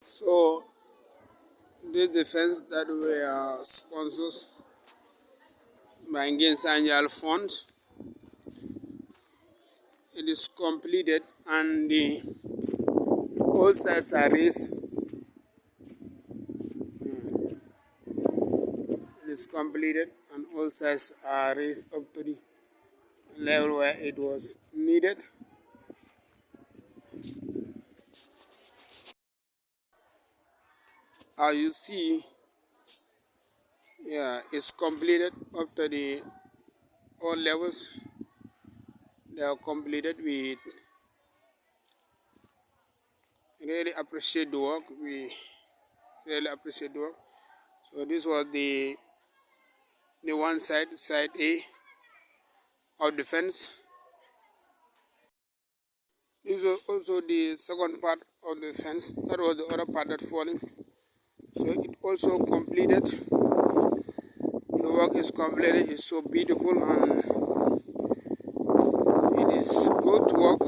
So this defense that were sponsors by Ngayen Sanjal Fund, it is completed and the all sides are raised. It is completed and all sides are raised up to the level where it was needed. As you see, yeah, it's completed up to the all levels. They are completed. We really appreciate the work. We really appreciate the work. So this was the one side A of the fence. This was also the second part of the fence. That was the other part that falling. So it also completed. The work is completed. It's so beautiful and it is good work.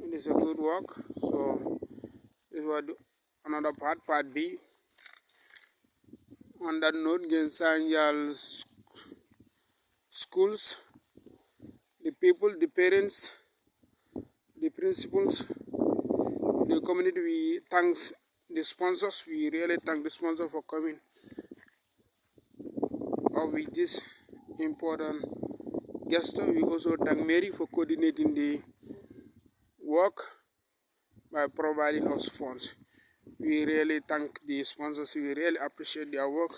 It is a good work. So this was another part B. On that note, Ngayen Sanjal schools, the people, the parents, the principals, the community, we thanks the sponsors. We really thank the sponsor for coming up with this important gesture. We also thank Mary for coordinating the work by providing us funds. We really thank the sponsors. We really appreciate their work.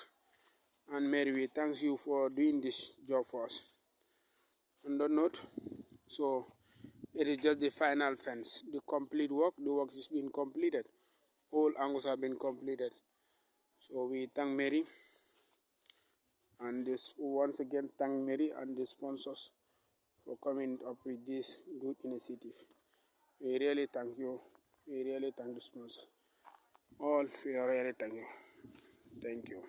And Mary, we thank you for doing this job for us. On that note, so it is just the final fence, the complete work. The work is being completed. All angles have been completed. So we thank Mary and this once again thank Mary and the sponsors for coming up with this good initiative. We really thank you. We really thank the sponsor. All we really thank you. Thank you.